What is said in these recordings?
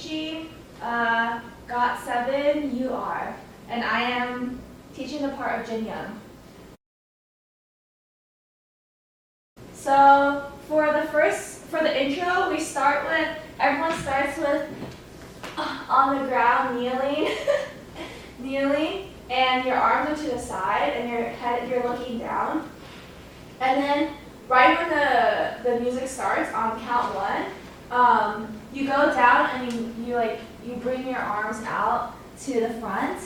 teaching GOT7 We, and I am teaching the part of Jinyoung. So for the intro, we start with, everyone starts with on the ground, kneeling, and your arms are to the side, and you're looking down. And then right when the music starts, on count 1, you go down and you bring your arms out to the front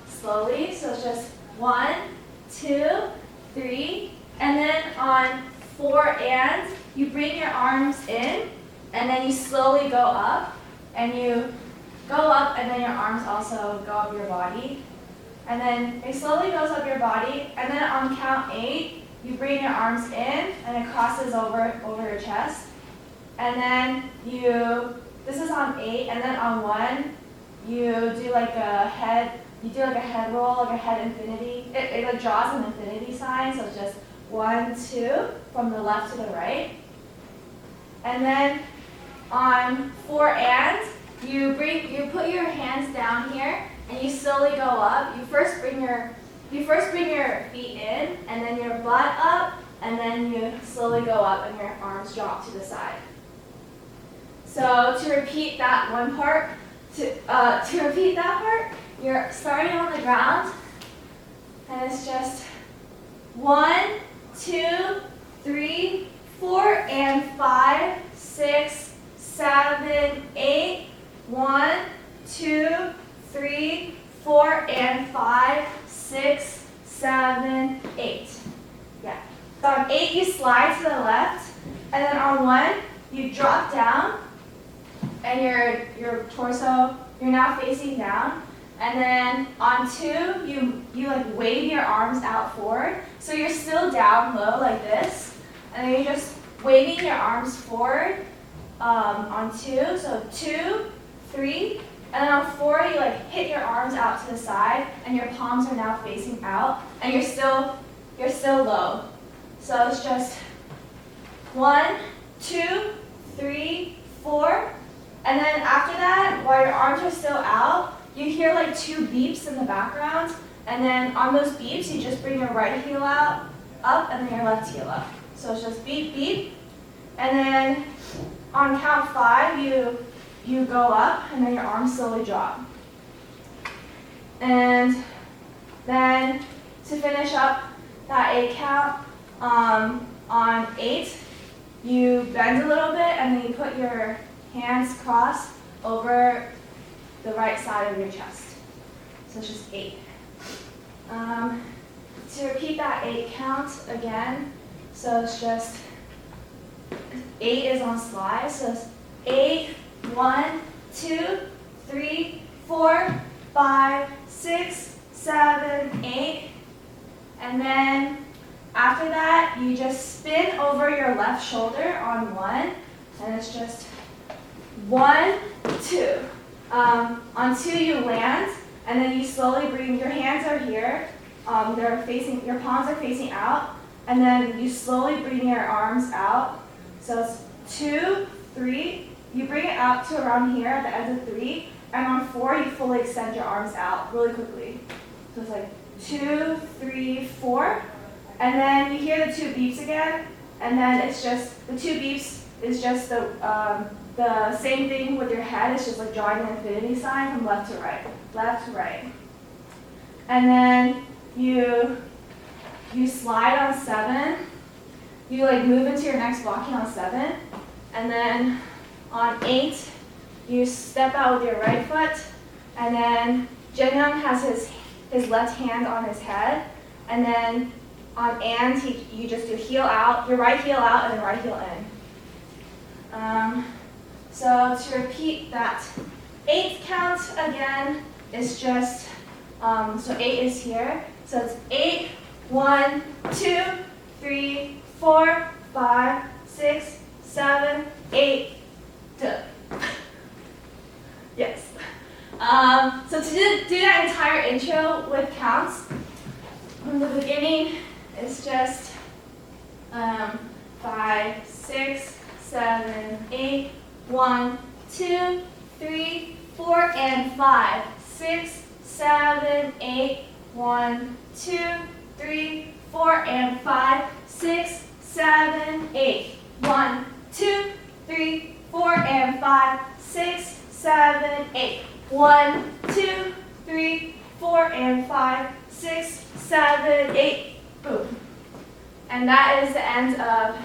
slowly. So it's just 1, 2, 3, and then on 4 and you bring your arms in, and then you slowly go up, and you go up, and then your arms also go up your body, and then it slowly goes up your body, and then on count 8 you bring your arms in, and it crosses over your chest, and then this is on 8, and then on 1 you do like a head roll, like a head infinity. It like draws an infinity sign, so it's just 1, 2 from the left to the right. And then on 4 and you put your hands down here and you slowly go up. You first bring your feet in, and then your butt up, and then you slowly go up and your arms drop to the side. So to repeat that one part, you're starting on the ground, and it's just 1, 2, 3, 4, and 5, 6, 7, 8. 1, 2, 3, 4, and 5, 6, 7, 8. Yeah. So on 8 you slide to the left, and then on 1 you drop down, and your torso, you're now facing down. And then on 2, you like wave your arms out forward. So you're still down low like this. And then you're just waving your arms forward on 2. So 2, 3. And then on 4, you like hit your arms out to the side, and your palms are now facing out, and you're still low. So it's just 1, 2, 3, 4. And then after that, while your arms are still out, you hear like 2 beeps in the background, and then on those beeps, you just bring your right heel out, up, and then your left heel up. So it's just beep, beep. And then on count 5, you go up, and then your arms slowly drop. And then to finish up that 8 count, on 8, you bend a little bit, and then you put your hands crossed over the right side of your chest. So it's just 8. To repeat that 8 count again, so it's just 8 is on slide, so it's 8, 1, 2, 3, 4, 5, 6, 7, 8. And then after that, you just spin over your left shoulder on 1, and it's just 1, 2. On 2 you land, and then you slowly bring, your hands are here, your palms are facing out, and then you slowly bring your arms out. So it's 2, 3, you bring it out to around here at the end of 3, and on 4 you fully extend your arms out really quickly. So it's like 2, 3, 4, and then you hear the 2 beeps again, and then it's just, the 2 beeps is just the same thing with your head. It's just like drawing an infinity sign from left to right, and then you slide on 7. You like move into your next blocking on 7, and then on 8 you step out with your right foot, and then Jinyoung has his left hand on his head, and then on and you just do heel out, your right heel out, and then right heel in. So to repeat that 8th count again, is just, so 8 is here. So it's 8, 1, 2, 3, 4, 5, 6, 7, 8, duh. Yes. So to do that entire intro with counts, from the beginning, it's just 5, 6, 7, 8, 1, 2, 3, 4, and 5, 6, 7, 8. 1, 2, 3, 4, and 5, 6, 7, 8. 1, 2, 3, 4, and 5, 6, 7, 8. 1, 2, 3, 4, and 5, 6, 7, 8. Boom. And that is the end of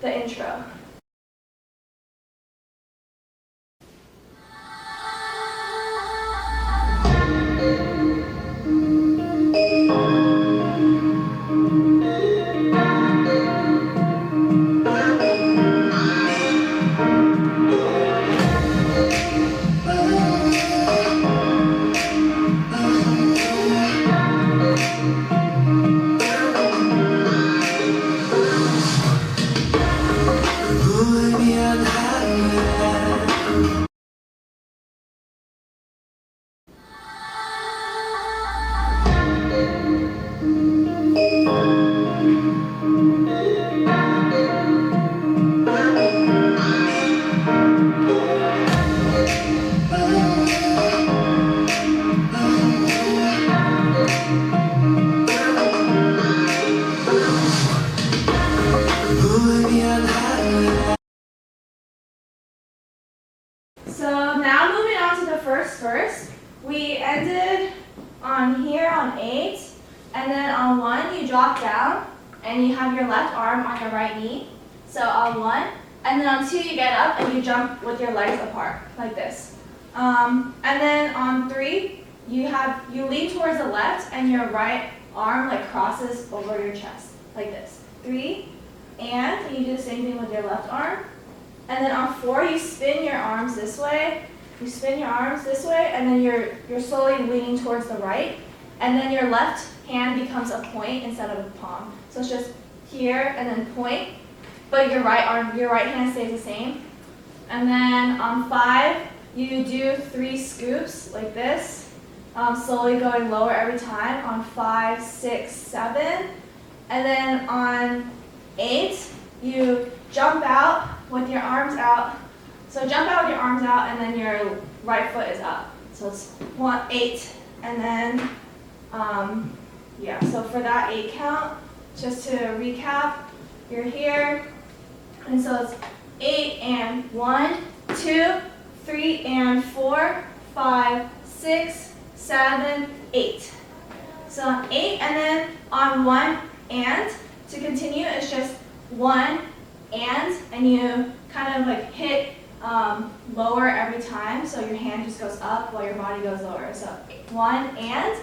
the intro. So now moving on to the first verse, we ended on here on 8, and then on 1 you drop down and you have your left arm on your right knee. So on 1, and then on 2 you get up and you jump with your legs apart like this. And then on 3 you lean towards the left and your right arm like crosses over your chest like this. 3, and you do the same thing with your left arm. And then on 4, you spin your arms this way. You spin your arms this way, and then you're slowly leaning towards the right. And then your left hand becomes a point instead of a palm. So it's just here and then point, but your right hand stays the same. And then on 5, you do 3 scoops like this, slowly going lower every time on 5, 6, 7. And then on 8, you jump out with your arms out. So jump out with your arms out, and then your right foot is up. So it's 1, 8, and then, so for that 8 count, just to recap, you're here, and so it's 8 and 1, 2, 3 and 4, 5, 6, 7, 8. So on 8, and then on 1 and, to continue, it's just 1 and you kind of like hit lower every time, so your hand just goes up while your body goes lower. So 1 and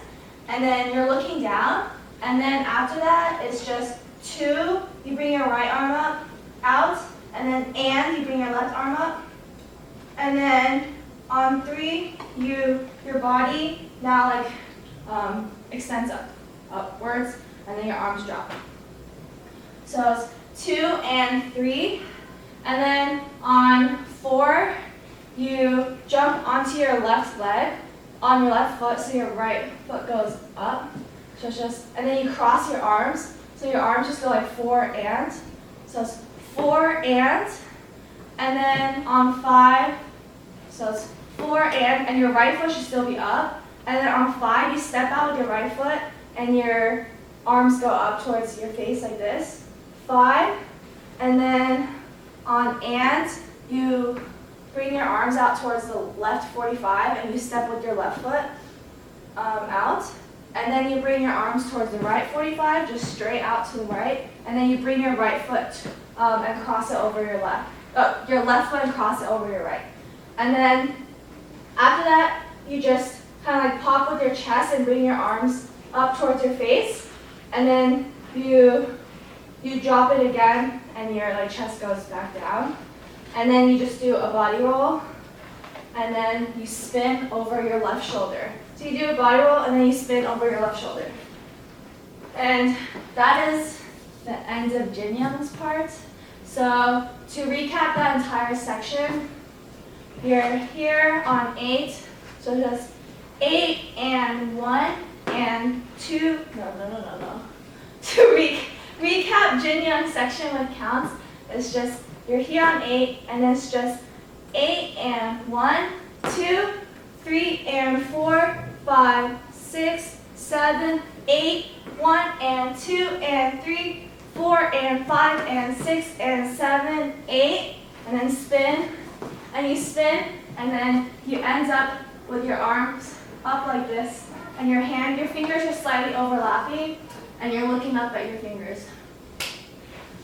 then you're looking down, and then after that it's just 2, you bring your right arm up, out, and then you bring your left arm up, and then on 3 your body now like extends upwards, and then your arms drop. So it's 2 and 3, and then on 4, you jump onto your left leg, on your left foot, so your right foot goes up. So it's just, and then you cross your arms, so your arms just go like 4 and. So it's 4 and then on 5, so it's 4 and your right foot should still be up. And then on 5, you step out with your right foot, and your arms go up towards your face like this. 5, and then on and, you bring your arms out towards the left 45, and you step with your left foot out. And then you bring your arms towards the right 45, just straight out to the right. And then you bring your right foot and cross it over your left. Your left foot and cross it over your right. And then after that, you just kind of like pop with your chest and bring your arms up towards your face. And then you drop it again, and your like chest goes back down. And then you just do a body roll, and then you spin over your left shoulder. So you do a body roll, and then you spin over your left shoulder. And that is the end of Jinyoung's part. So to recap that entire section, you're here on 8, so just 8 and 1 and 2, no. To recap Jinyoung's section with counts, it's just, you're here on 8, and it's just 8 and 1, 2, 3, and 4, 5, 6, 7, 8, 1, and 2, and 3, 4, and 5, and 6, and 7, 8, and then spin, and you spin, and then you end up with your arms up like this, and your fingers are slightly overlapping, and you're looking up at your fingers.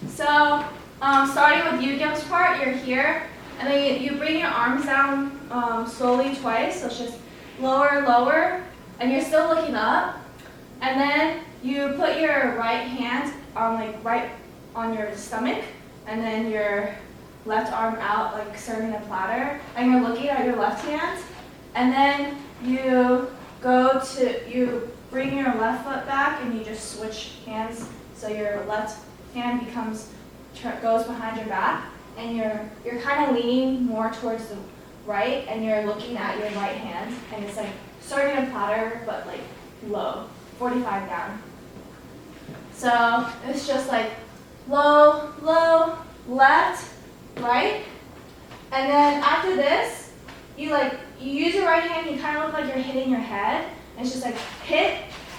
So, starting with Yugyeom's part, you're here, and then you bring your arms down slowly twice, so it's just lower, lower, and you're still looking up, and then you put your right hand on right on your stomach, and then your left arm out like serving a platter, and you're looking at your left hand, and then you bring your left foot back and you just switch hands, so your left hand goes behind your back, and you're kind of leaning more towards the right, and you're looking at your right hand, and it's like serving a platter but like low, 45 down. So it's just like low, low, left, right, and then after this, you use your right hand, you kind of look like you're hitting your head, and it's just like hit,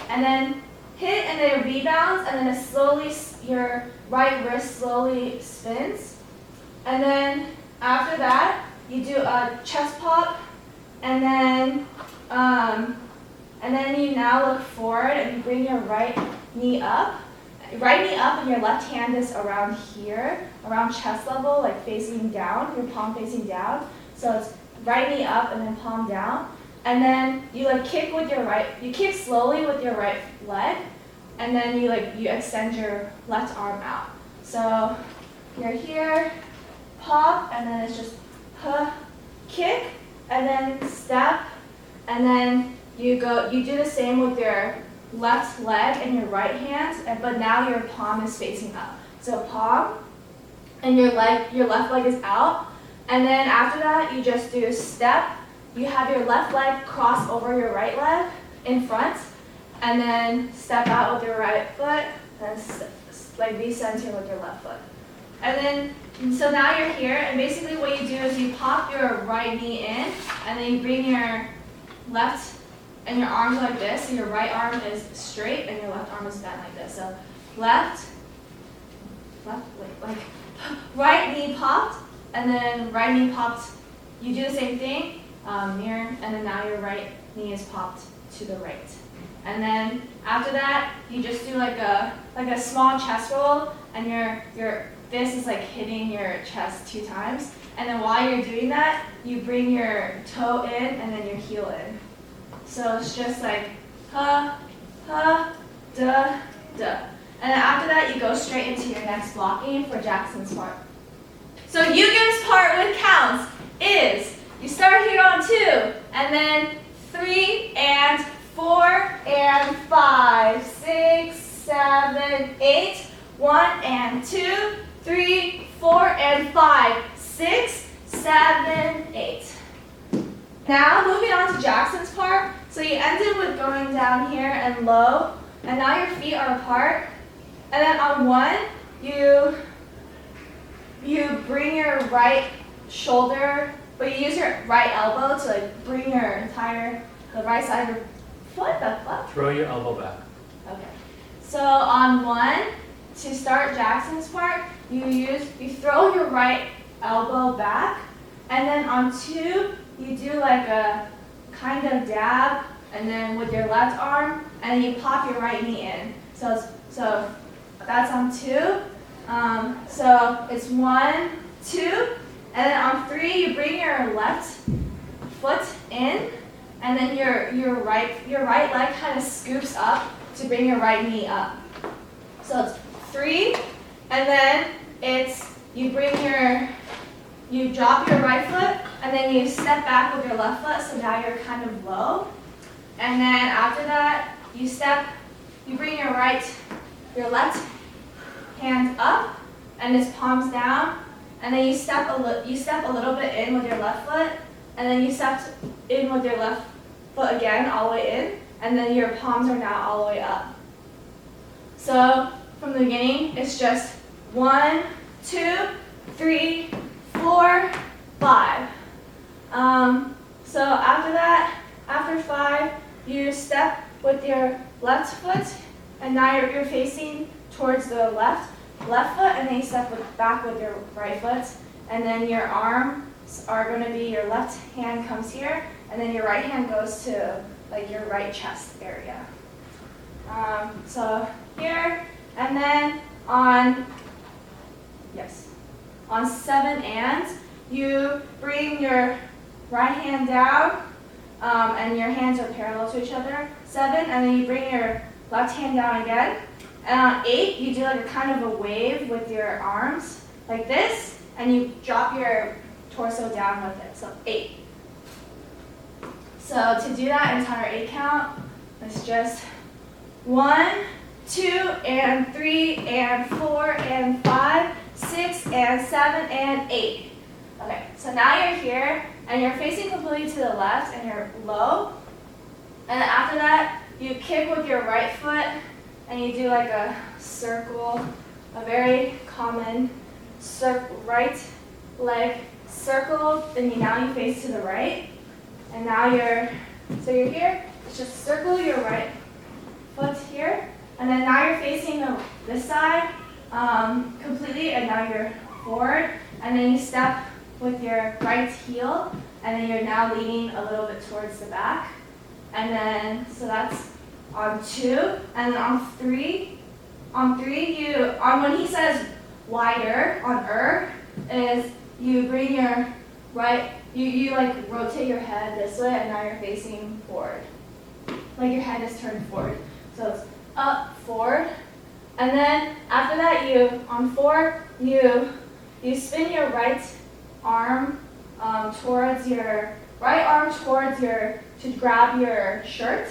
and then it rebounds, and then it slowly, your right wrist slowly spins, and then after that, you do a chest pop, and then you now look forward, and you bring your right knee up, and your left hand is around here, around chest level, like facing down, your palm facing down, so it's right knee up and then palm down, and then you kick slowly with your right leg, and then you extend your left arm out. So you're here, pop, and then it's just kick, and then step, and then you do the same with your left leg and your right hand, but now your palm is facing up. So palm, and your left leg is out, and then after that you just do a step. You have your left leg cross over your right leg in front, and then step out with your right foot, and recenter with your left foot. And then, so now you're here, and basically what you do is you pop your right knee in, and then you bring your left and your arms like this, so your right arm is straight and your left arm is bent like this. So right knee popped, and then right knee popped. You do the same thing, mirror, and then now your right knee is popped to the right. And then after that, you just do like a small chest roll, and your fist is hitting your chest 2 times. And then while you're doing that, you bring your toe in and then your heel in. So it's just like ha, ha, da, da. And then after that, you go straight into your next blocking for Jackson's part. So Yugyeom's part with counts is you start here on 2, and then 3 and 4 and 5, 6, 7, 8, 1 and 2, 3, 4 and 5, 6, 7, 8. Now moving on to Jackson's part. So you ended with going down here and low, and now your feet are apart. And then on 1, you bring your right shoulder, but you use your right elbow to bring the right side of your foot, the fuck? Throw your elbow back. Okay. So on 1, to start Jackson's part, you throw your right elbow back, and then on 2, you do like a kind of dab, and then with your left arm, and then you pop your right knee in. So that's on 2. So it's 1, 2, and then on 3, you bring your left foot in, and then your right leg kind of scoops up to bring your right knee up. So it's 3, and then you drop your right foot, and then you step back with your left foot, so now you're kind of low. And then after that, you bring your left hand up, and it's palms down, and then you step a little bit in with your left foot, and then you step in with your left foot again, all the way in, and then your palms are now all the way up. So from the beginning, it's just 1, 2, 3, 4, 5. So after that, after 5, you step with your left foot, and now you're facing towards the left foot, and then you step back with your right foot, and then your arms are going to be, your left hand comes here, and then your right hand goes to like your right chest area. So here, and then on 7 and, you bring your right hand down, and your hands are parallel to each other. 7, and then you bring your left hand down again. And on 8, you do like a kind of a wave with your arms, like this, and you drop your torso down with it, so 8. So to do that entire 8 count, it's just 1, 2, and 3, and 4, and 5, 6, and 7, and 8. Okay, so now you're here, and you're facing completely to the left, and you're low. And then after that, you kick with your right foot, and you do like a circle, a very common right leg circle. Then now you face to the right, and now you're here. It's just circle your right foot here, and then now you're facing this side completely, and now you're forward, and then you step with your right heel, and then you're now leaning a little bit towards the back. And then, so that's on 2, and then on 3, when he says wider, on is you bring your right, you like rotate your head this way, and now you're facing forward. Like your head is turned forward. So it's up, forward. And then after that, on 4, you spin your right arm towards your to grab your shirt,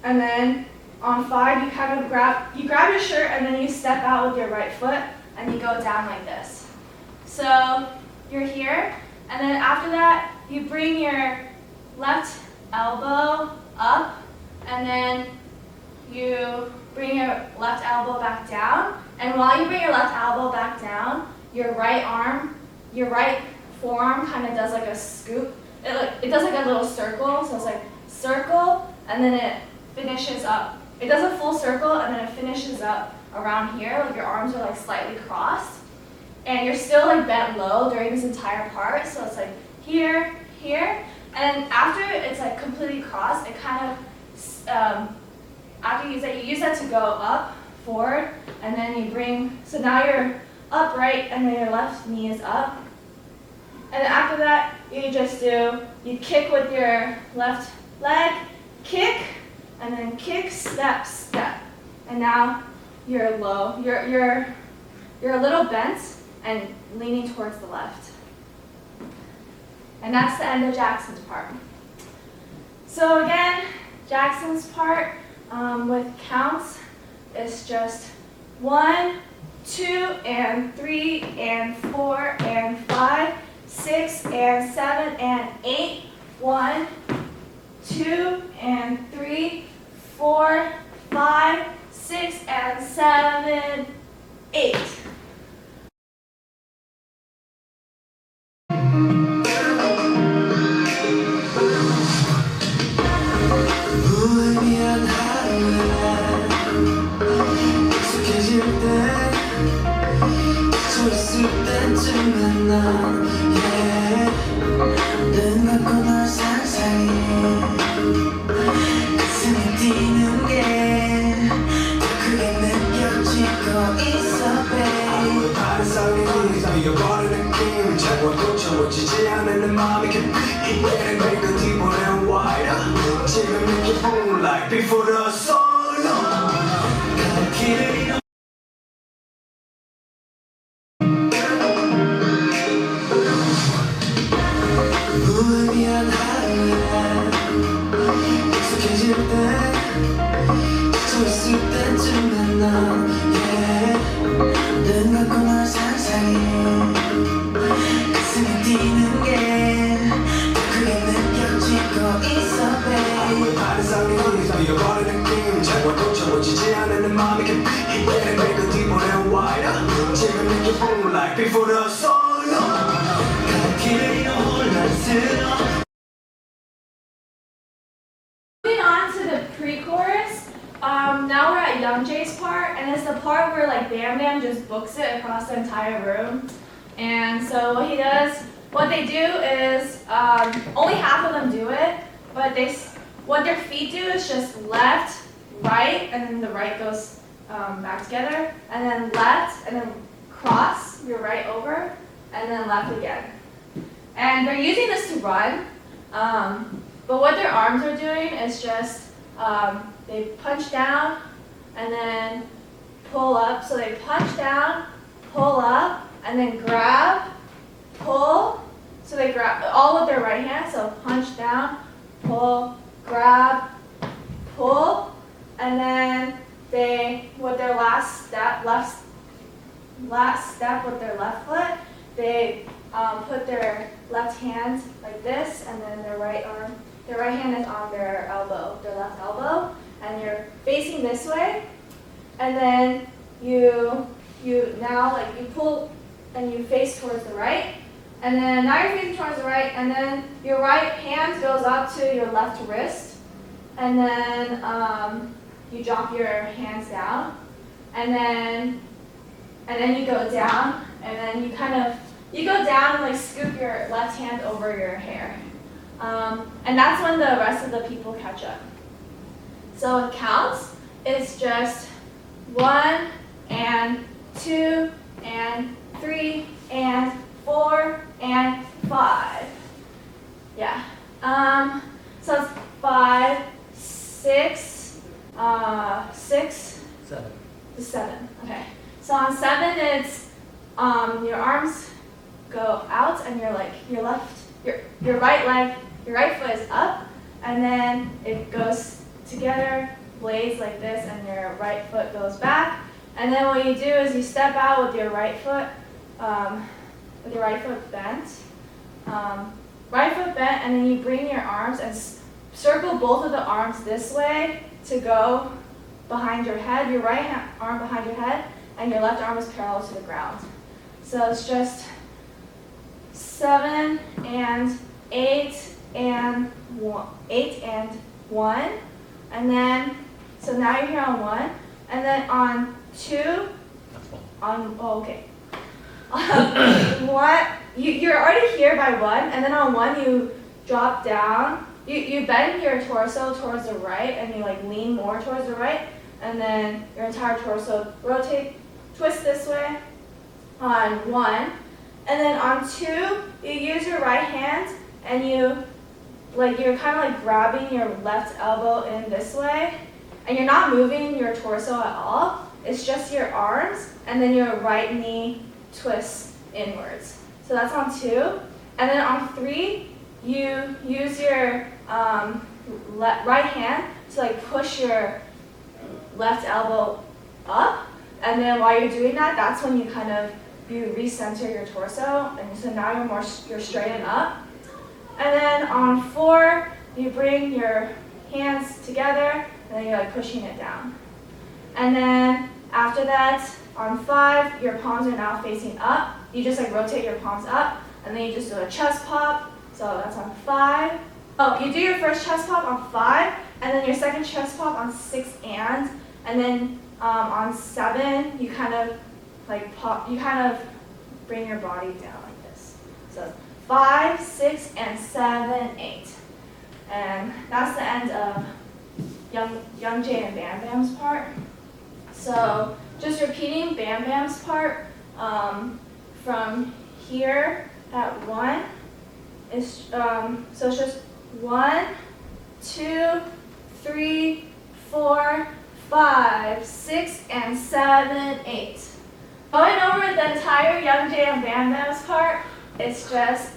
and then on 5 you kind of grab your shirt, and then you step out with your right foot, and you go down like this. So you're here, and then after that you bring your left elbow up, and then you bring your left elbow back down, and while you bring your left elbow back down, your right forearm kind of does like a scoop. It does like a little circle, so it's like circle, and then it finishes up. It does a full circle, and then it finishes up around here, like your arms are like slightly crossed, and you're still like bent low during this entire part, so it's like here, and after it's like completely crossed, it kind of, after you use that to go up, forward, and then you bring, so now you're upright, and then your left knee is up. And then after that, you kick with your left leg, kick, and then kick, step, step. And now you're low. You're a little bent and leaning towards the left. And that's the end of Jackson's part. So again, Jackson's part with counts is just 1, 2, and 3, and 4, and 5, 6, and 7, and 8. 1, 2, and 3, 4, 5, 6, and 7, 8. 고쳐지지 않는 마음이 깊이 얘는 내가 뒤보내 wider 지금 이렇게 boom like before the sun 가는 길을 잃어 무의미한 하루에 익숙해질 때 지쳐있을 때쯤엔 난 눈 감고 널 상상해 가슴이 뛰는 게 더 크게 느껴지고 있어 babe 반상의 눈이 뛰어버리는 느낌 자꾸 고쳐지지 않는 마음이 깊이 얘는 내가 뒤보내 wider 지금 이렇게 boom like before the sun 가는 길을 잃어 혼란스러워 Youngjae's part, and it's the part where like Bam Bam just books it across the entire room. And so what he does, what they do is, only half of them do it, but what their feet do is just left, right, and then the right goes back together, and then left, and then cross your right over, and then left again. And they're using this to run, but what their arms are doing is just, they punch down, and then pull up. So they punch down, pull up, and then grab, pull. So they grab all with their right hand. So punch down, pull, grab, pull, and then they, with their last step with their left foot, they put their left hand like this, and then their right hand is on their elbow, their left elbow, and you're facing this way, and then you now like you pull and you face towards the right, and then now you're facing towards the right, and then your right hand goes up to your left wrist, and then you drop your hands down, and then you go down, and then you go down and like scoop your left hand over your hair. And that's when the rest of the people catch up. So it counts. It's just 1 and 2 and 3 and 4 and 5. Yeah. So it's 5, 6, 7. Okay. So on 7, it's your arms go out, and your right foot is up, and then it goes together, blades like this, and your right foot goes back. And then what you do is you step out with your right foot bent, and then you bring your arms and circle both of the arms this way to go behind your head, your right arm behind your head, and your left arm is parallel to the ground. So it's just 7 and 8 and 1, and then so now you're here on 1, and then on 2, you're already here by 1, and then on 1 you drop down. You bend your torso towards the right, and you like lean more towards the right, and then your entire torso twist this way on 1, and then on 2 you use your right hand, and you're kind of like grabbing your left elbow in this way, and you're not moving your torso at all. It's just your arms, and then your right knee twists inwards. So that's on 2, and then on 3 you use your right hand to like push your left elbow up, and then while you're doing that, that's when you recenter your torso, and so now you're straightened up. And then on 4, you bring your hands together, and then you're like pushing it down. And then after that, on 5, your palms are now facing up. You just like rotate your palms up, and then you just do a chest pop. So that's on 5. Oh, you do your first chest pop on 5, and then your second chest pop on 6 and then on 7, you kind of bring your body down like this. So 5, 6, and 7, 8. And that's the end of Youngjae and Bam Bam's part. So just repeating Bam Bam's part from here at 1 is so it's just 1, 2, 3, 4, 5, 6, and 7, 8. Going over the entire Youngjae and Bam Bam's part, it's just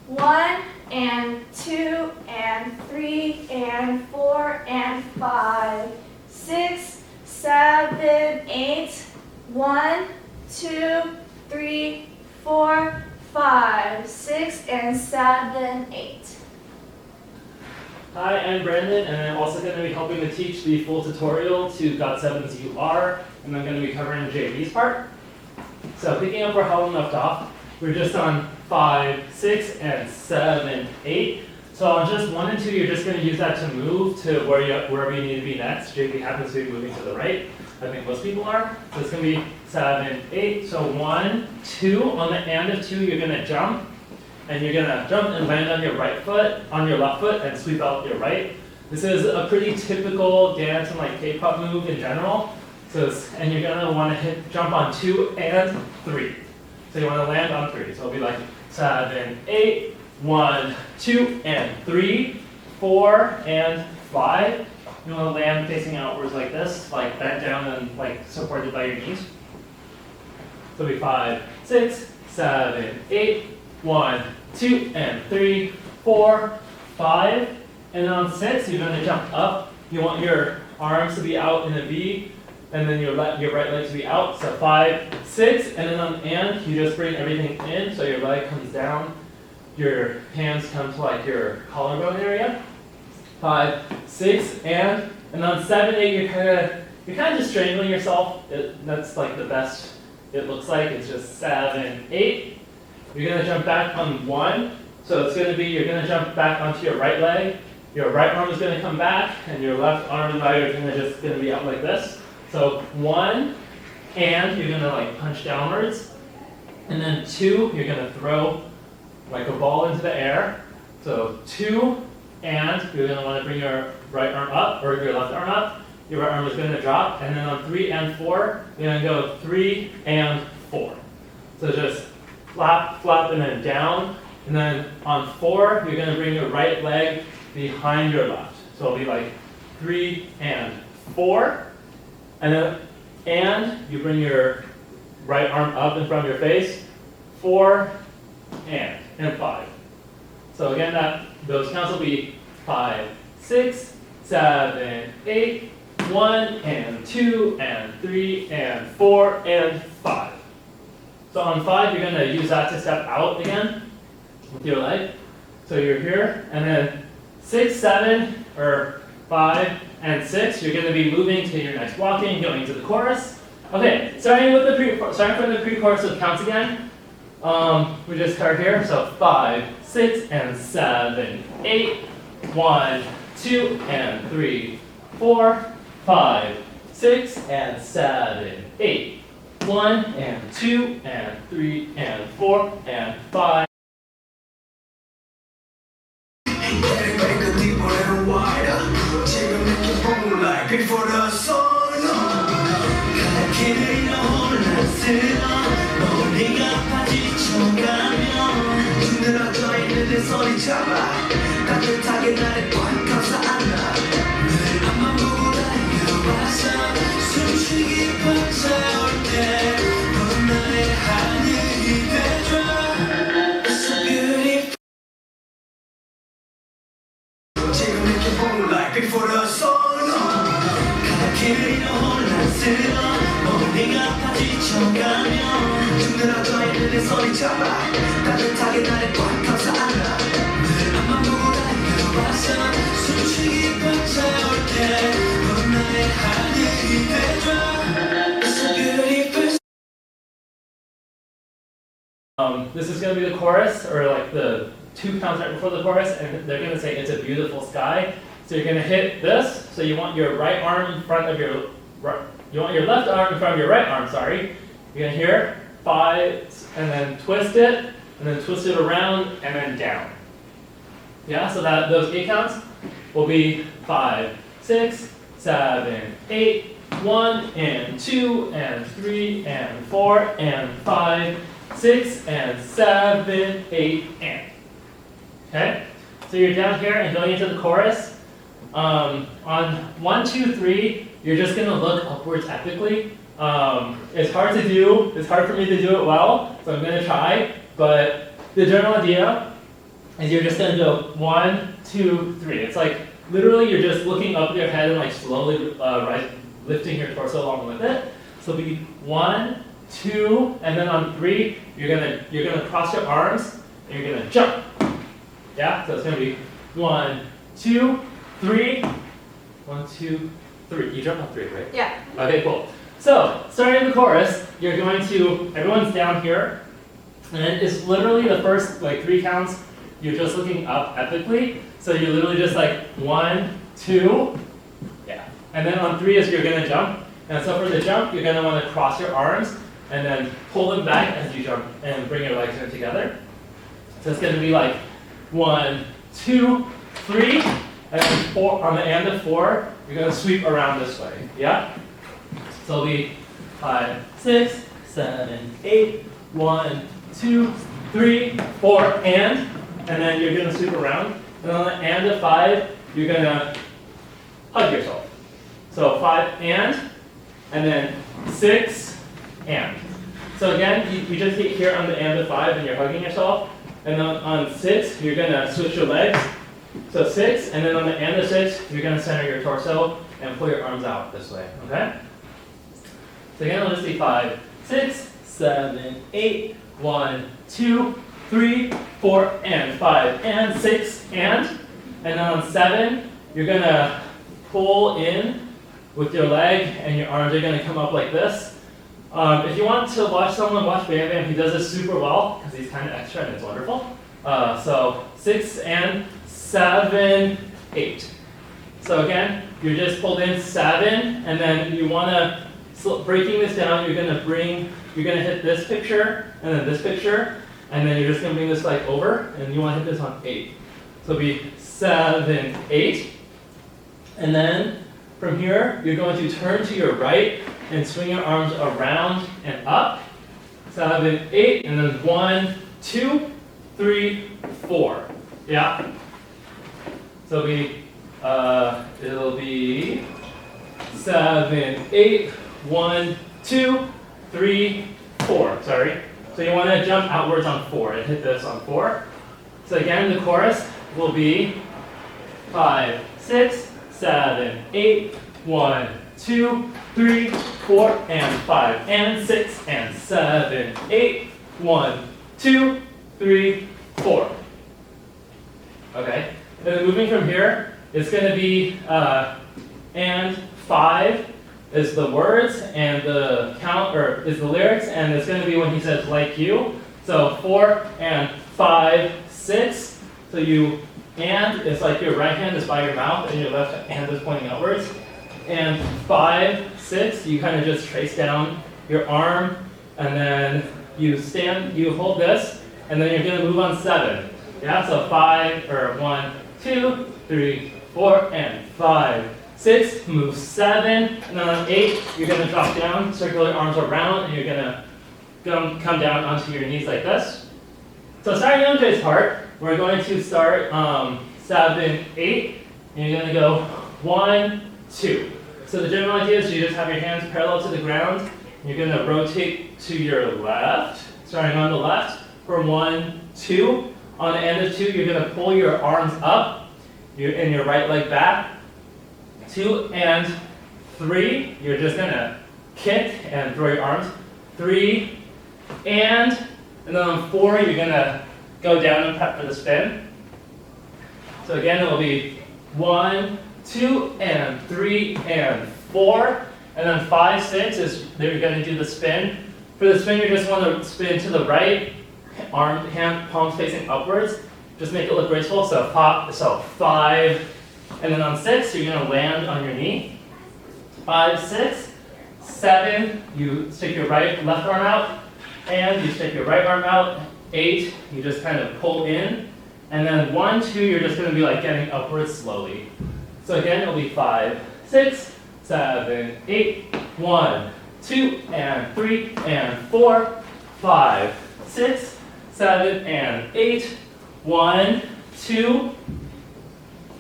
1 and 2 and 3 and 4 and 5, 6, 7, 8, 1, 2, 3, 4, 5, 6, and 7, 8. Hi, I'm Brandon, and I'm also going to be helping to teach the full tutorial to GOT7's You Are, and I'm going to be covering JB's part. So picking up where Helen left off, we're just on 5, 6, and 7, 8. So on just 1 and 2, you're just going to use that to move to wherever you need to be next. JP happens to be moving to the right. I think most people are. So it's going to be 7, 8. So 1, 2. On the end of 2, you're going to jump. And you're going to jump and land on your right foot, on your left foot, and sweep out your right. This is a pretty typical dance and like K-pop move in general. And you're going to want to jump on 2 and 3. So you want to land on 3. So it'll be like 7, 8, 1, 2, and 3, 4, and 5. You want to land facing outwards like this, like bent down and like supported by your knees. So it'll be 5, 6, 7, 8, 1, 2, and 3, 4, 5. And then on 6, you're going to jump up. You want your arms to be out in a V, and then your right leg to be out. So 5, 6, and then on the end, you just bring everything in. So your leg comes down, your hands come to like your collarbone area. 5, 6, and on 7, 8, you're kind of just strangling yourself. That's like the best it looks like. It's just 7, 8. You're going to jump back on 1. So it's going to be, you're going to jump back onto your right leg. Your right arm is going to come back, and your left arm and leg are just going to be out like this. So 1, and you're going to like punch downwards. And then 2, you're going to throw like a ball into the air. So 2, and you're going to want to bring your right arm up, or your left arm up. Your right arm is going to drop. And then on 3 and 4, you're going to go 3 and 4. So just flap, flap, and then down. And then on 4, you're going to bring your right leg behind your left. So it'll be like 3 and 4. And then you bring your right arm up in front of your face. 4 and 5. So again, those counts will be 5, 6, 7, 8, 1 and 2 and 3 and 4 and 5. So on 5, you're going to use that to step out again with your leg. So you're here, and then 6, 7, or 5, and 6, you're going to be moving to your next walking, going to the chorus. Okay, starting from the pre-chorus with counts again. We just start here. So 5, 6, and 7, 8, 1, 2, and 3, 4, 5, 6, and 7, 8, 1, and 2, and 3, and 4, and 5. Getting deeper and wider. 지금 이렇게 boom like before the sun. 가라키를 혼란스러 머리가 파지쳐가면 힘들어져 있는데 소리 잡아 따뜻하게 나를 꽉 감싸 안아 늘 앞만 보고 달려와서 숨쉬기 벅차올 때 넌 나의 하늘이 돼줘. It's so beautiful. 지금 이렇게 boom like before the sun. 가라키를 혼란스러 머리가 파지쳐가면 힘들어져 있는데 소리 잡아 따뜻하게 나를 꽉 감싸 안아 늘 앞만 보고 달려와서 숨쉬기 벅차올 때 넌 나의 하늘이 돼줘. It's so beautiful. This is going to be the chorus, or like the 2 counts right before the chorus, and they're going to say, "It's a beautiful sky." So you're going to hit this. So you want your right arm in front of your you want your left arm in front of your right arm. Sorry. You're going to hear 5, and then twist it, and then twist it around, and then down. Yeah. So that those 8 counts will be 5, 6, 7, 8, 1 and 2 and 3 and 4 and 5, 6 and 7, 8 and. Okay? So you're down here and going into the chorus. On 1, 2, 3, you're just going to look upwards epically. It's hard to do. It's hard for me to do it well, so I'm going to try. But the general idea is you're just going to go 1, 2, 3. It's like literally you're just looking up your head and like slowly lifting your torso along with it. So it'll be 1, 2, and then on 3, you're gonna cross your arms and you're gonna jump. Yeah, so it's gonna be 1, 2, 3. 1, 2, 3. You jump on 3, right? Yeah. Okay, cool. So starting the chorus, you're going to everyone's down here, and it's literally the first like 3 counts. you're just looking up epically. So you're literally just like 1, 2, yeah. And then on 3 is you're gonna jump. And so for the jump, you're gonna wanna cross your arms and then pull them back as you jump and bring your legs in together. So it's gonna be like 1, 2, 3, and then 4, on the end of 4, you're gonna sweep around this way, yeah? So it'll be 5, 6, 7, 8, 1, 2, 3, 4, and then you're gonna sweep around. And on the end of 5, you're gonna hug yourself. So 5 and then 6 and. So again, you just get here on the end of 5 and you're hugging yourself. And then on 6, you're gonna switch your legs. So 6, and then on the end of 6, you're gonna center your torso and pull your arms out this way, okay? So again, it'll just be 5, 6, 7, 8, 1, 2, 3, 4, and 5, and 6, and then on 7, you're gonna pull in with your leg and your arms are gonna come up like this. If you want to watch someone watch Bam Bam, he does this super well because he's kind of extra and it's wonderful. So 6 and 7, 8. So again, you're just pulled in 7, and then you want to, breaking this down, you're going to hit this picture, and then this picture, and then you're just going to bring this leg over, and you want to hit this on 8. So it'll be 7, 8. And then from here, you're going to turn to your right and swing your arms around and up. 7, 8, and then 1, 2, 3, 4. Yeah? So it'll be 7, 8, 1, 2, 3, 4. Sorry. So you want to jump outwards on 4 and hit this on 4. So again, the chorus will be 5, 6, 7, 8, 1, 2, 3, 4, and 5, and 6, and 7, 8, 1, 2, 3, 4. Okay. And then moving from here, it's going to be and 5 is the words, and the count or is the lyrics, and it's going to be when he says like you. So 4 and 5, 6. So you and it's like your right hand is by your mouth and your left hand is pointing outwards. And 5, 6, you kind of just trace down your arm, and then you hold this, and then you're going to move on 7. Yeah, so 5 or 1, 2, 3, 4, and 5, 6, move 7, and then on 8, you're going to drop down, circle your arms around, and you're going to come down onto your knees like this. So starting on Jay's part, we're going to start 7, 8, and you're going to go 1, 2. So the general idea is you just have your hands parallel to the ground, and you're going to rotate to your left, starting on the left for 1, 2. On the end of 2, you're going to pull your arms up, and your right leg back. 2 and 3, you're just going to kick and throw your arms. 3 and then on 4, you're going to go down and prep for the spin. So again, it will be 1, 2, and 3, and 4. And then 5, 6 is you're going to do the spin. For the spin, you just want to spin to the right, hand, palms facing upwards. Just make it look graceful. So 5, and then on 6, you're going to land on your knee. 5, 6, 7, you stick your left arm out, and you stick your right arm out. 8, you just kind of pull in. And then 1, 2, you're just going to be like getting upwards slowly. So again, it'll be 5, 6, 7, 8, 1, 2, and 3, and 4, 5, 6, 7, and 8, 1, 2,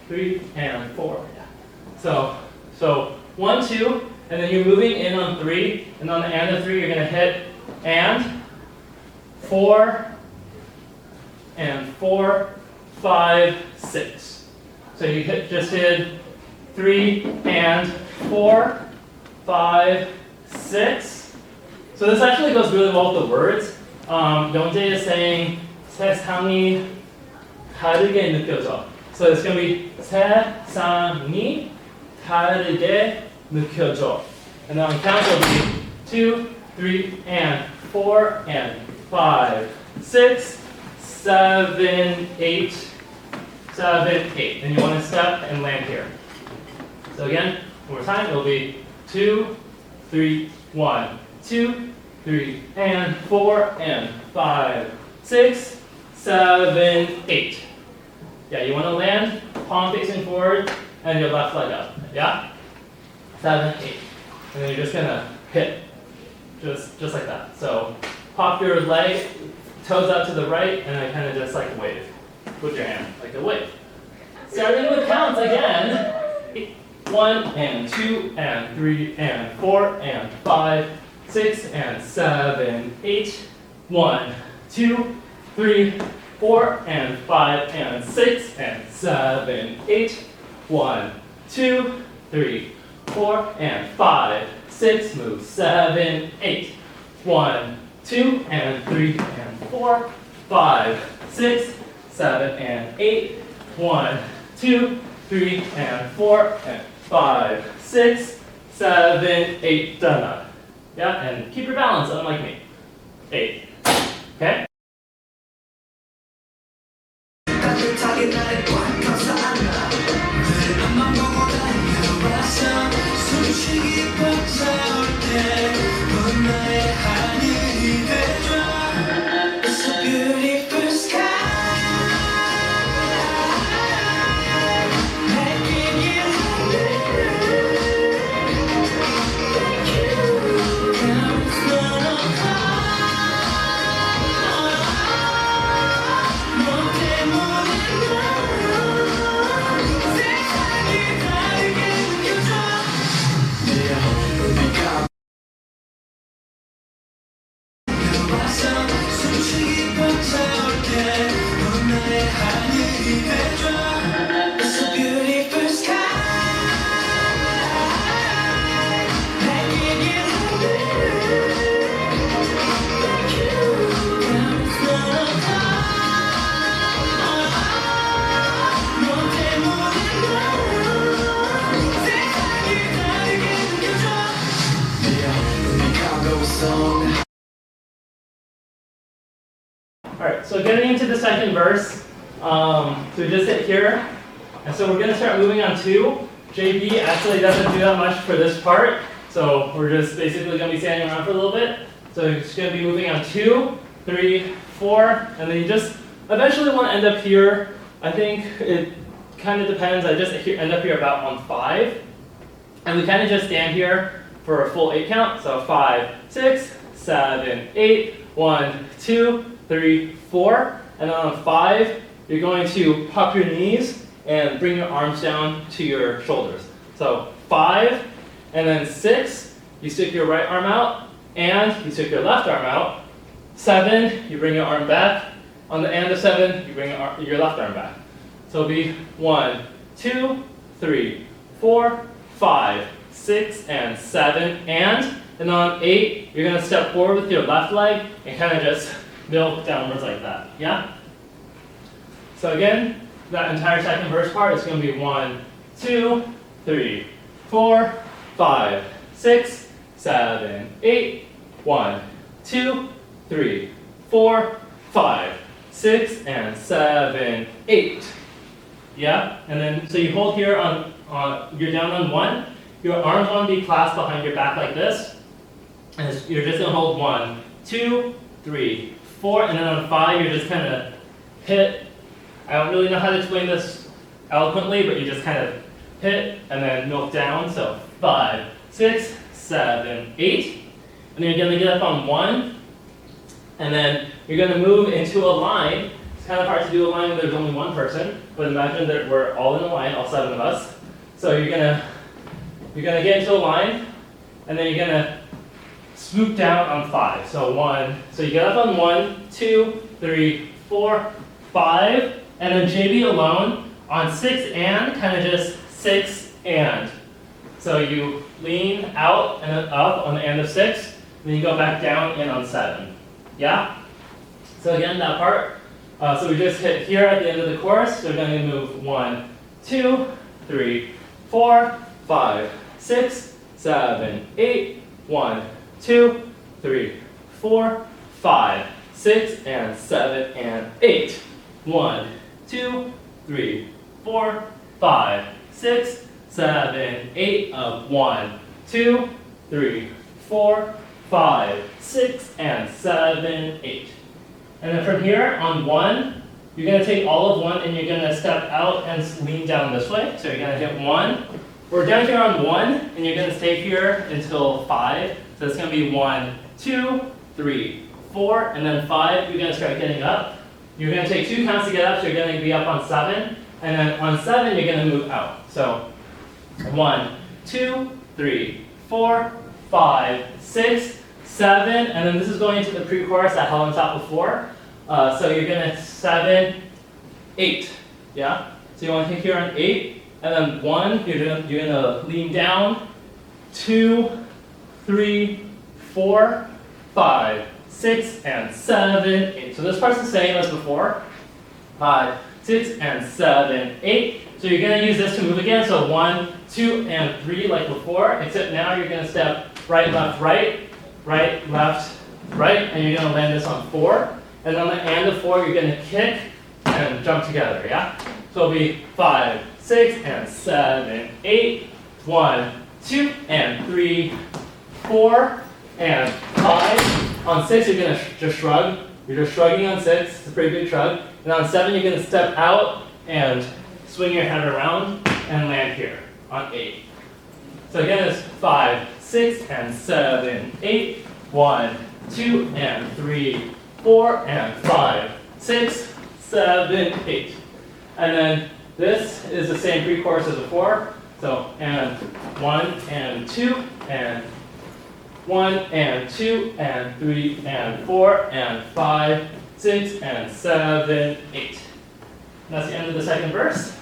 3, and 4. Yeah. So 1, 2, and then you're moving in on 3, and on the end of 3, you're going to hit and 4, and 4, 5, 6. So you just hit 3 and 4, 5, 6. So this actually goes really well with the words. Donjae is saying 세상이 다르게 느껴져. So it's going to be 세상이 다르게 느껴져. And then on count it'll be 2, 3, and 4, and 5, 6, 7, 8, 7, 8. And you want to step and land here. So again, one more time, it'll be 2, 3, 1, 2, 3, and 4, and 5, 6, 7, 8. Yeah, you want to land, palm facing forward, and your left leg up. Yeah? 7, 8. And then you're just gonna hit. Just like that. So pop your leg, toes out to the right, and then kind of just like wave. With your hand, like a wave. Starting with counts again. 1, and 2, and 3, and 4, and 5, 6, and 7, 8. 1, 2, 3, 4, and 5, and 6, and 7, 8. 1, 2, 3, 4, and 5, 6, move 7, 8. 1, 2, and 3, and 4, 5, 6, 7, and 8. 1, 2, 3, and 4, and 5, 6, 7, 8. Done. Yeah, and keep your balance, unlike me. 8. Okay? 따뜻하게 나를 꽉 감싸 안아 너만 보고 달려와서 숨쉬기 벅차올 때 넌 나의 하늘이 돼줘 It's a beautiful sky making you counts none of 너 때문에 세상이 다르게 느껴져 네가 와서 숨쉬기 벅차올 때넌 나의 하늘이 돼줘 It's a beautiful sky making you counts none of 너 때문에 세상이 다르게 느껴져 네가 웃어 Alright, so getting into the second verse, so we just hit here, and so we're going to start moving on 2. JB actually doesn't do that much for this part, so we're just basically going to be standing around for a little bit. So you're just going to be moving on 2, 3, 4, and then you just eventually want to end up here. I think it kind of depends. I just end up here about on 5, and we kind of just stand here for a full 8 count. So 5, 6, 7, 8, 1, 2, 3, 4, and then on 5, you're going to pop your knees and bring your arms down to your shoulders. So 5, and then 6, you stick your right arm out, and you stick your left arm out. 7, you bring your arm back. On the end of 7, you bring your left arm back. So it'll be 1, 2, 3, 4, 5, 6, and 7, and then on 8, you're going to step forward with your left leg and kind of just milk downwards like that. Yeah? So again, that entire second verse part is going to be 1, 2, 3, 4, 5, 6, 7, 8. 1, 2, 3, 4, 5, 6, and 7, 8. Yeah? And then, so you hold here on you're down on 1. Your arms want to be clasped behind your back like this. And you're just going to hold 1, 2, 3, 4, and then on 5, you're just kind of hit. I don't really know how to explain this eloquently, but you just kind of hit and then milk down. So 5, 6, 7, 8. And then you're going to get up on 1, and then you're going to move into a line. It's kind of hard to do a line when there's only one person, but imagine that we're all in a line, all 7 of us. So you're gonna get into a line, and then you're gonna swoop down on 5. So you get up on 1, 2, 3, 4, 5, and then JB alone on 6 and kind of just 6 and. So you lean out and then up on the end of 6, and then you go back down in on 7. Yeah? So again, that part. So we just hit here at the end of the chorus. So we're going to move 1, 2, 3, 4, 5, 6, 7, 8. 1, 2, 3, 4, 5, 6, and 7, and 8. 1, 2, 3, 4, 5, 6, 7, 8 of 1, 2, 3, 4, 5, 6, and 7, 8. And then from here on 1, you're going to take all of 1 and you're going to step out and lean down this way. So you're going to hit 1. We're down here on 1 and you're going to stay here until 5. So it's going to be 1, 2, 3, 4, and then 5. You're going to start getting up. You're going to take 2 counts to get up, so you're going to be up on 7. And then on 7, you're going to move out. So 1, 2, 3, 4, 5, 6, 7, and then this is going into the pre-chorus that Helen taught before. So you're going to 7, 8, yeah? So you want to hit here on 8, and then 1, you're going to lean down, 2, 3, 4, 5, 6, and 7, 8. So this part's the same as before. 5, 6, and 7, 8. So you're going to use this to move again. So 1, 2, and 3 like before, except now you're going to step right, left, right, left, right, and you're going to land this on 4. And on the end of 4, you're going to kick and jump together, yeah? So it'll be 5, 6, and 7, 8. 1, 2, and 3, 4, and 5. On 6, you're going to just shrug. You're just shrugging on 6. It's a pretty big shrug. And on 7, you're going to step out and swing your head around and land here on 8. So again, it's 5, 6, and 7, 8. 1, 2, and 3, 4, and 5, 6, 7, 8. And then this is the same pre-chorus as before. So, and 1, and 2, and 1, and 2, and 3, and 4, and 5, 6, and 7, 8. That's the end of the second verse.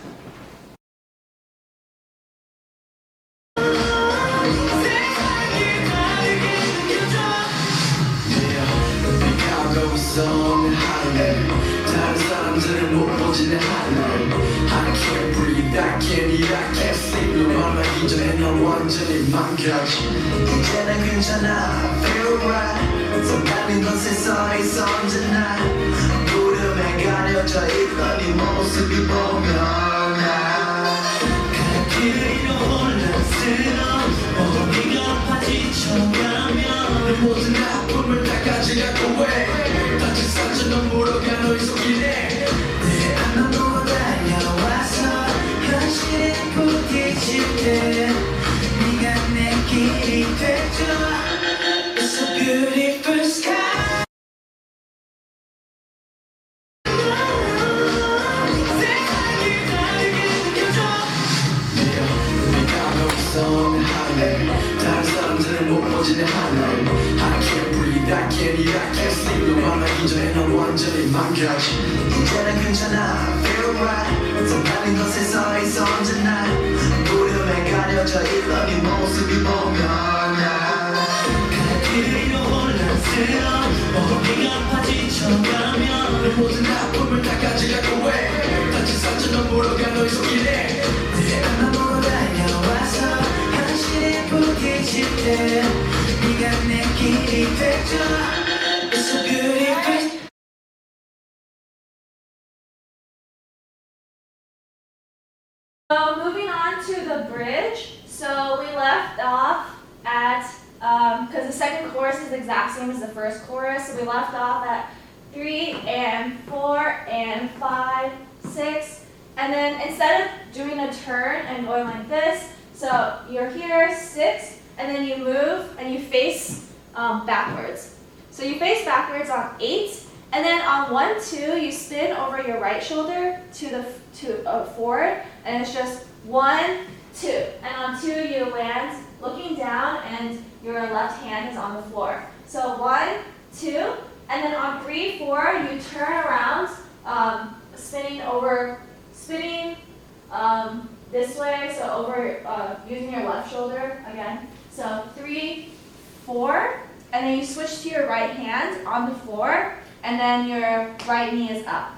다른 사람들은 못 보지는 Helen. I can't breathe, I can't eat, I can't sleep. 너 말하기 전에 난 완전히 망가지. 이제는 괜찮아, feel right. 선반인 건 세상에서 언제나 구름에 가려져 있던 네 모습이 보면 그 길이 혼란스러운 어디가 파지쳐가면 내 모든 아픔을 다 가져가고 왜 다친 상처는 물어가 너의 속이네 내 안으로 달려와서 현실에 부딪힐 때 네가 내 길이 되죠 It's a beautiful sky 세상이 다르게 느껴져 네가 여기서 Helen 다른 사람들은 못 보지는 Helen I can't breathe, I can't eat, I can't sleep 너 말하기 전에 난 완전히 망가지 이제는 괜찮아, feel right 선반인 건 세상에서 언제나 구름에 가려져 있던 네 모습이 보면 그 길이 혼란스러운 어디가 파지쳐가면 내 모든 아픔을 다 가져가고 왜 다친 상처는 물어가 너의 속이네 내 안으로 달려와서 현실에 부딪힐 때 네가 내 길이 되죠 It's so beautiful So moving on to the bridge. So we left off at, because the second chorus is the exact same as the first chorus. So we left off at 3 and 4 and 5, 6. And then instead of doing a turn and going like this, so you're here, 6, and then you move and you face backwards. So you face backwards on 8. And then on 1, 2, you spin over your right shoulder to forward, and it's just 1, 2. And on 2, you land looking down, and your left hand is on the floor. So 1, 2, and then on 3, 4, you turn around, spinning this way, so over using your left shoulder again. So 3, 4, and then you switch to your right hand on the floor. And then your right knee is up.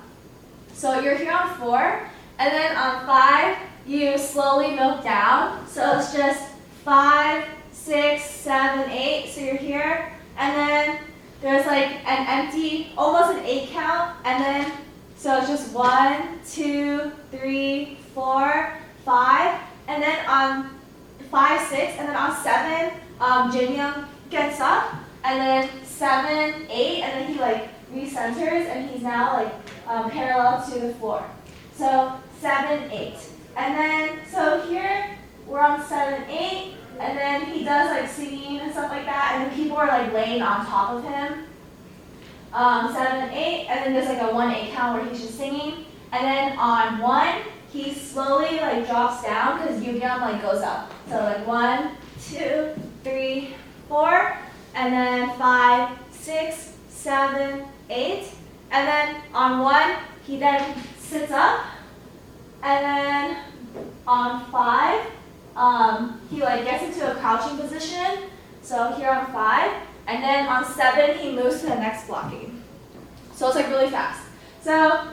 So you're here on 4, and then on 5, you slowly milk down. So it's just 5, 6, 7, 8. So you're here, and then there's like an empty, almost an 8 count, and then, so it's just 1, 2, 3, 4, 5, and then on 5, 6, and then on 7, Jinyoung gets up, and then 7, 8, and then he like recenters, and he's now like parallel to the floor. So 7, 8. And then, so here, we're on 7, 8, and then he does like singing and stuff like that, and then people are like laying on top of him. 7, 8, and then there's like a 1, 8 count where he's just singing. And then on 1, he slowly like drops down because Jinyoung like goes up. So like 1, 2, 3, 4, and then 5, 6, 7, 8. And then on 1, he then sits up. And then on 5, he like gets into a crouching position. So here on 5, and then on 7, he moves to the next blocking. So it's like really fast. So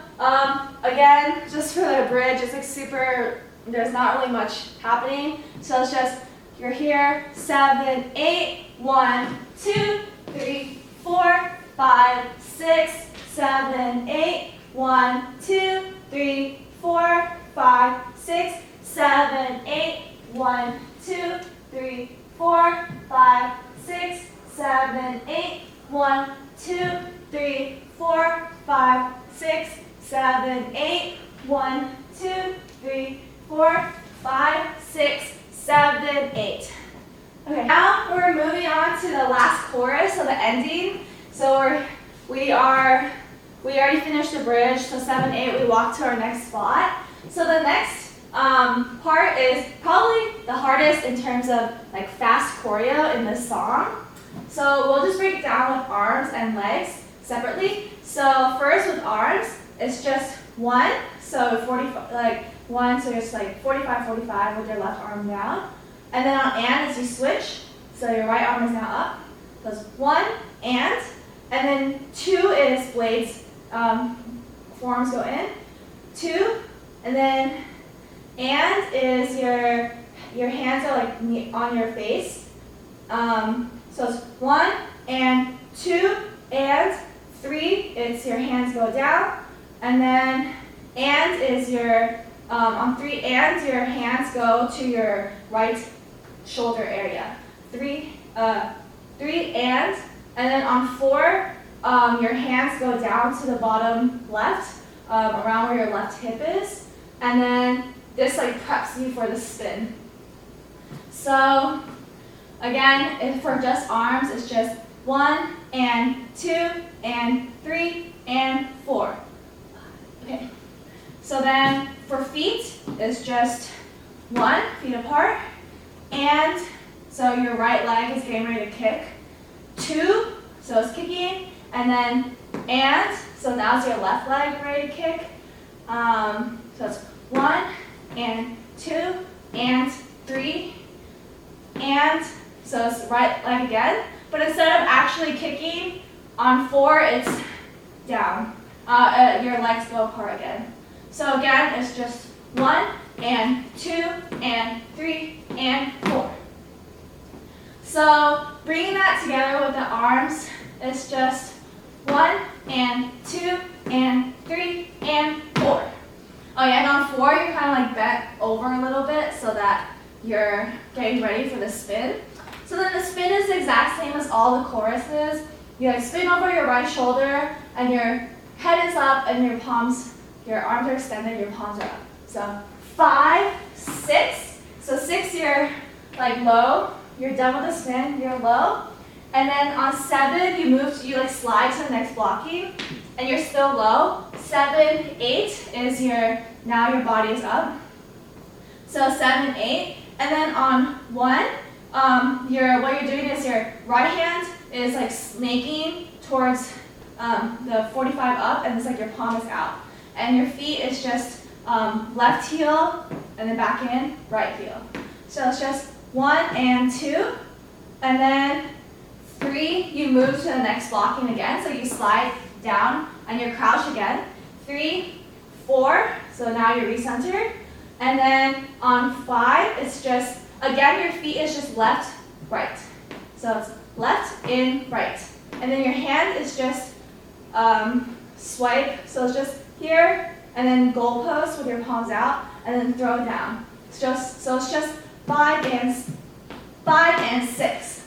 again, just for the bridge, it's like super, there's not really much happening. So it's just, you're here, 7, 8, 1, 2, 3, 4, 5, 6, 7, 8, 1, 2, 3, 4, 5, 6, 7, 8, 1, 2, 3, 4, 5, 6, 7, 8, 1, 2, 3, 4, 5, 6, 7, 8, 1, 2, 3, 4, 5, 6, 7, 8. Okay, now we're moving on to the last chorus, so the ending. So we already finished the bridge, so 7, 8, we walk to our next spot. So the next part is probably the hardest in terms of like fast choreo in this song. So we'll just break it down with arms and legs separately. So first with arms, it's just 1, so 45, like 1, so it's like 45, 45 with your left arm down. And then on and, as you switch, so your right arm is now up. So it's 1, and then 2 is blades, forearms go in, 2, and then and is your hands are like on your face. So it's 1 and 2 and 3, it's your hands go down, and then and is your on 3 and your hands go to your right shoulder area. 3 and then on 4 your hands go down to the bottom left, around where your left hip is, and then this like preps you for the spin. So again, if for just arms, it's just 1 and 2 and 3 and 4. Okay. So then for feet, it's just 1, feet apart, and so your right leg is getting ready to kick. 2, so it's kicking, and then and, so now's your left leg ready to kick. So it's 1 and 2 and 3, and so it's right leg again. But instead of actually kicking, on 4 it's down. Your legs go apart again. So again, it's just 1 and 2 and 3 and 4. So bringing that together with the arms, it's just 1 and 2 and 3 and 4. Oh yeah, and on 4 you're kind of like bent over a little bit so that you're getting ready for the spin. So then the spin is the exact same as all the choruses. You like spin over your right shoulder and your head is up and your arms are extended, your palms are up. So 5, 6. So 6 you're like low, you're done with the spin, you're low. And then on 7 you like slide to the next blocking and you're still low. 7, 8 is now your body is up. So 7, 8. And then on 1, what you're doing is your right hand is like snaking towards the 45 up, and it's like your palm is out. And your feet is just left heel, and then back in, right heel. So it's just 1 and 2, and then 3, you move to the next blocking again, so you slide down and you crouch again. 3, 4, so now you're recentered. And then on 5, it's just, again, your feet is just left, right. So it's left, in, right. And then your hand is just swipe. So it's just here, and then goalpost with your palms out, and then throw down. So it's just 5 and 6.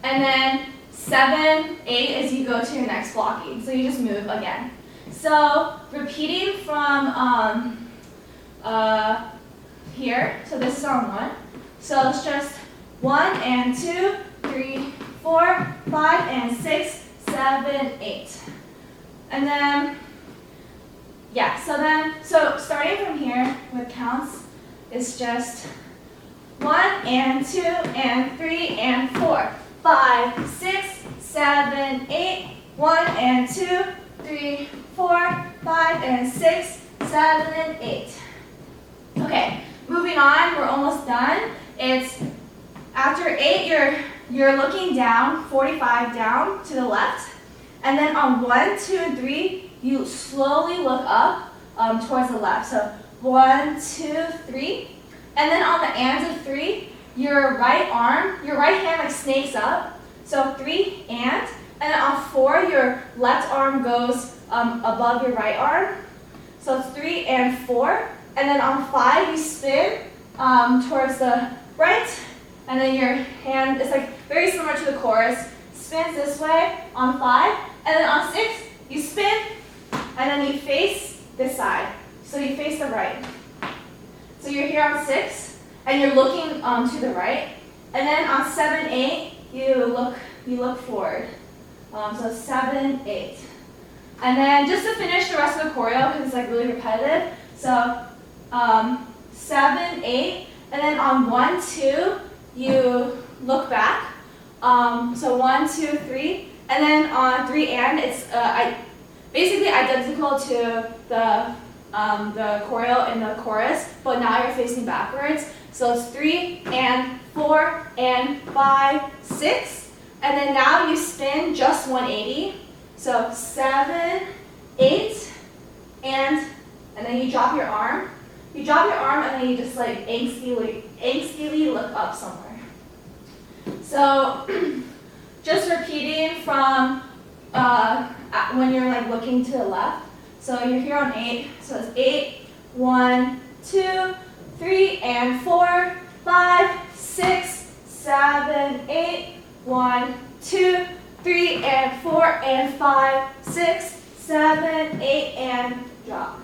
And then 7, 8 is you go to your next blocking. So you just move again. So repeating from here. So this is on 1. So it's just 1 and 2, 3, 4, 5 and 6, 7, 8. And then, yeah, so starting from here with counts, it's just 1 and 2 and 3 and 4, 5, 6, 7, 8, 1 and 2, 3, 4, 5 and 6, 7, 8. Okay, moving on, we're almost done. It's after 8, you're looking down, 45 down to the left. And then on 1, 2, and 3, you slowly look up towards the left. So 1, 2, 3. And then on the ands of 3, your right hand like snakes up. So 3 and then on 4, your left arm goes above your right arm. So it's 3 and 4. And then on 5, you spin towards the right. And then your hand is like very similar to the chorus. Spins this way on 5. And then on 6, you spin. And then you face this side. So you face the right. So you're here on 6. And you're looking to the right. And then on 7, 8, you look forward. So 7, 8. And then just to finish the rest of the choreo, because it's like really repetitive. So 7, 8. And then on 1, 2, you look back. So 1, 2, 3. And then on 3 and, it's basically identical to the choreo in the chorus, but now you're facing backwards. So it's 3 and 4 and 5, 6. And then now you spin just 180. So 7, 8, and then you drop your arm. You drop your arm and then you just like angstily look up somewhere. So just repeating from when you're like looking to the left. So you're here on 8. So it's 8, 1, 2, 3 and 4, 5, 6, 7, 8, 1, 2, 3 and 4 and 5, 6, 7, 8 and drop.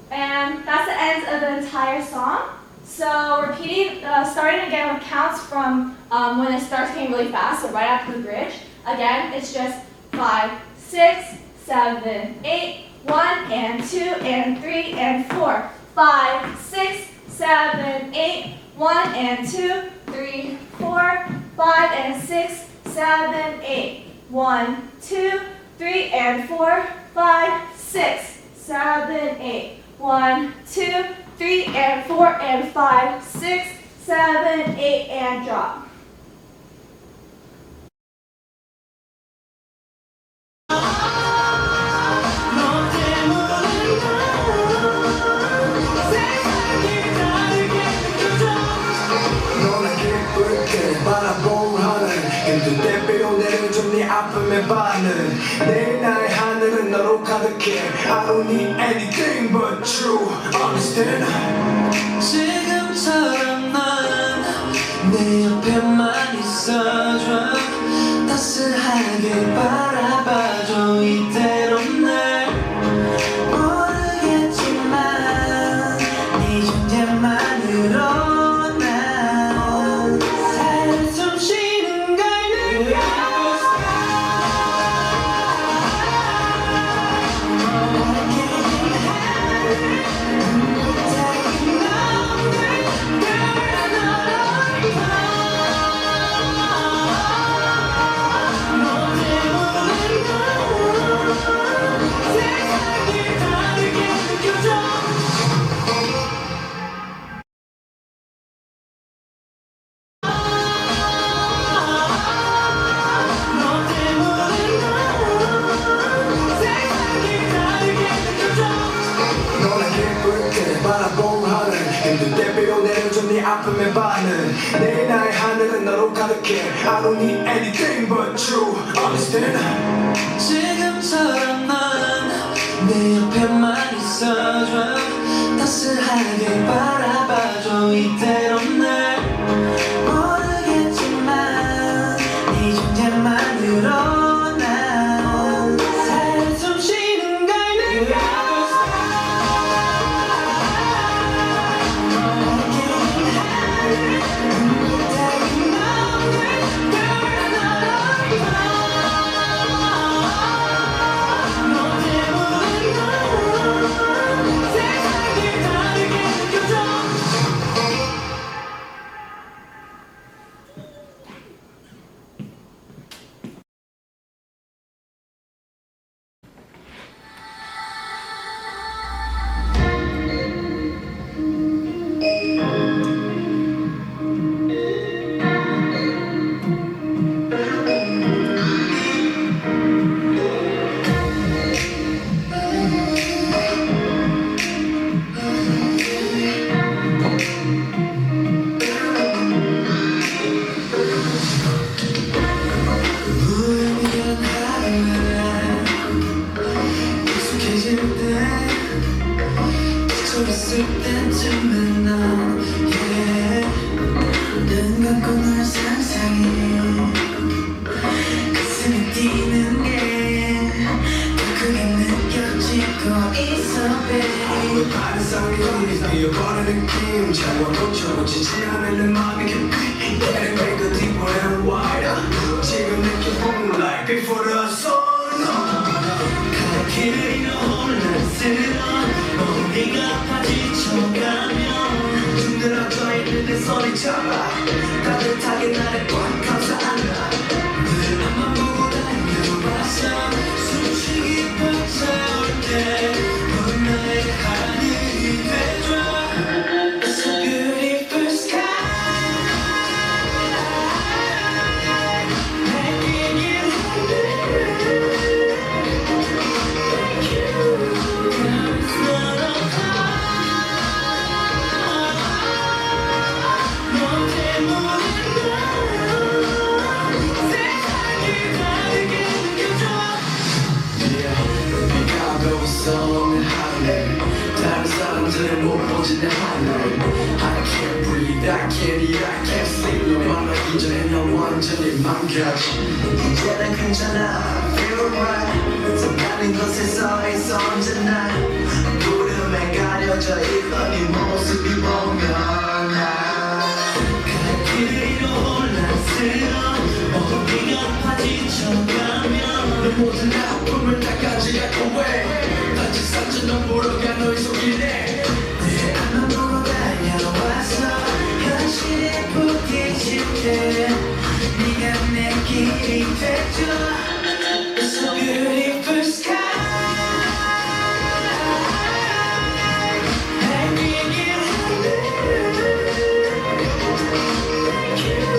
And that's the end of the entire song. So repeating, starting again with counts from when it starts getting really fast, so right after the bridge. Again, it's just 5, 6, 7, 8, 1 and 2 and 3 and 4, 5, 6, 7, 8, 1 and 2, 3, 4, 5 and 6, 7, 8, 1, 2, 3 and 4, 5, 6, 7, 8, 1, 2, 3 and 4 and 5, 6, 7, 8 and drop. 아픔의 반응 내일 나의 하늘은 너로 가득해 I don't need anything but you Understand? 지금처럼 넌 내 옆에만 있어줘 따스하게 바라봐줘 이대로 날 모르겠지만 네 존재만으로 가득해 I don't need anything but you Understand? 지금처럼 넌 내 옆에만 있어줘 따스하게 바라봐줘 이대로 날 모르겠지만 이 존재만으로 난 살 숨 쉬는 걸 느껴 있을 때쯤엔 넌 눈 감고 널 상상해 가슴이 뛰는 게 더 크게 느껴지고 있어 babe 반상이 뛰어버리는 느낌 자꾸 고쳐지지 않는 내 맘이 깊이 Getting bigger, deeper and wider 지금 느껴보는 like before the sun 갈 길을 잃어 혼란스러운 우리가 파지쳐가면 힘들어져 있는 내 손이 잡아 따뜻하게 나를 꽉 감싸안아 늘 앞만 보고 달려봤어 숨쉬기 벅차올 때 넌 나의 하늘이 돼줘 It's a beautiful sky Making it happen Thank you It's not a 너 때문에 세상이 다르게 느껴져 비가 가고서 내 하늘 다른 사람들은 못 보지 내 하늘 I can't breathe, I can't eat, I can't sleep 너 만나기 전에 난 완전히 망가져 이제는 괜찮아 Feel right 성가는 곳에서 있어 언제나 구름에 가려져 있던 네 모습이 보면 갈 길을 잃어 혼란스러운 우리가 파지쳐가면 내 모든 아픔을 다 가져갈 거왜 단지 사진 넌 보러 가 너의 속이네 내 앞만 보고 달려와서 현실에 부딪힐 때 네가 내 길이 돼줘 It's a beautiful sky Making it happen Thank you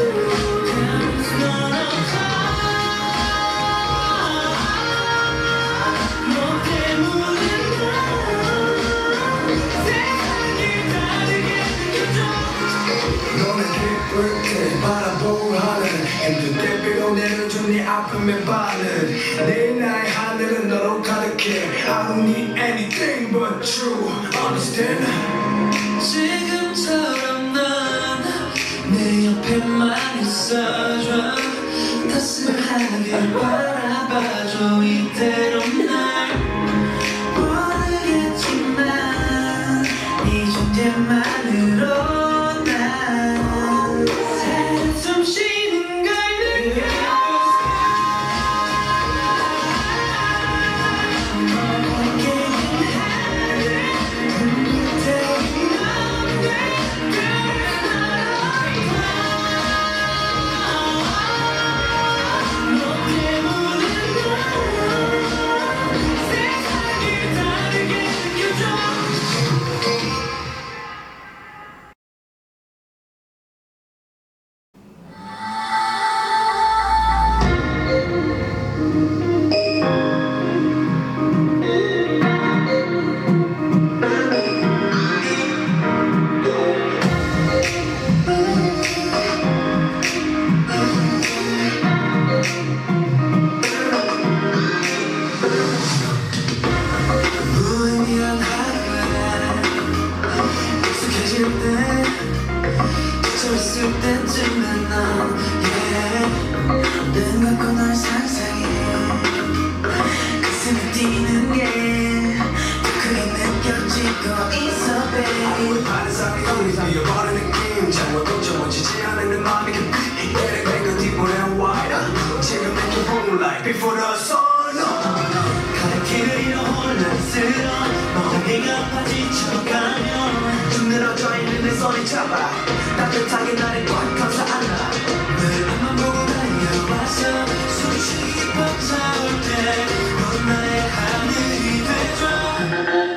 It's not a 너 때문에 세상이 다르게 느껴져 너는 기쁠 때 바라보고 하는 힘들 때 비로 내려준 네 아픔의 바늘 내 나의 하늘은 너로 가득해 I don't need anything but you Understand? 지금처럼 넌 내 옆에만 있어줘 따스하게 바라봐줘 이대로 날 모르겠지만 이 존재만으로 난 살 숨 쉬는 걸 느껴 너 때문에 for the sun 가는 길을 잃어 혼란스러워 머리가 파지쳐가면 쭉 늘어져 있는 내 손이 잡아 따뜻하게 나를 꽉 감싸 안아 늘 앞만 보고 달려와서 숨쉬기 벅차올 때넌 나의 하늘이 돼줘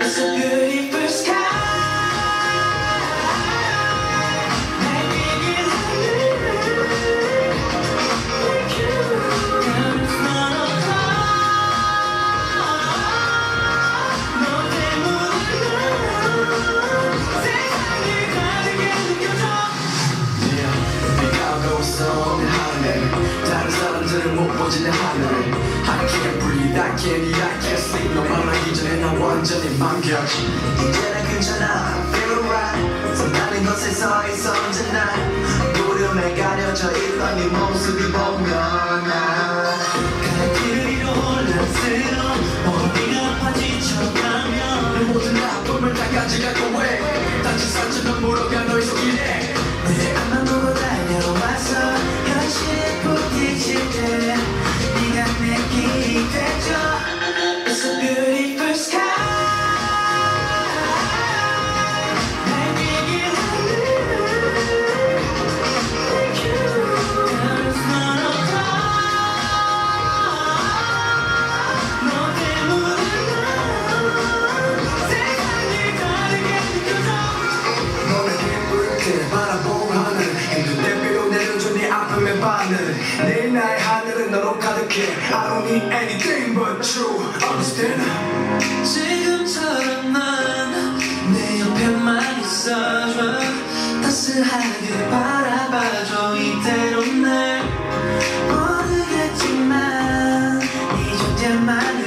It's a beautiful sky 다른 사람들은 못 보지 내 하늘을 I can't breathe, I can't eat, I can't sleep 너만 알기 전에 나 완전히 망가져 이제는 괜찮아, feel right 산다는 것에 서 있어 언제나 구름에 가려져 있던 네 모습이 보면 가는 길을 잃어 혼란스러워 머리가 파지쳐가면 모든 아픔을 다 가져가고 해 다친 상처는 물어가 너의 속이네 내 앞만 보고 달려와서 현실에 부딪힐 때 네가 내 길이 되죠 It's a beautiful sky 날개길 하늘 Thank you 다른 선 없어 너 때문에 난 세상이 다르게 느껴져 너를 기쁘게 바라보고 하늘 힘든 대비로 내려줘 네 아픔의 바늘 내일 나의 하늘은 너로 가득해 I don't need anything but true Understand? 지금처럼만 내 옆에만 있어줘 따스하게 바라봐줘 이대로 날 모르겠지만 이 존재만으로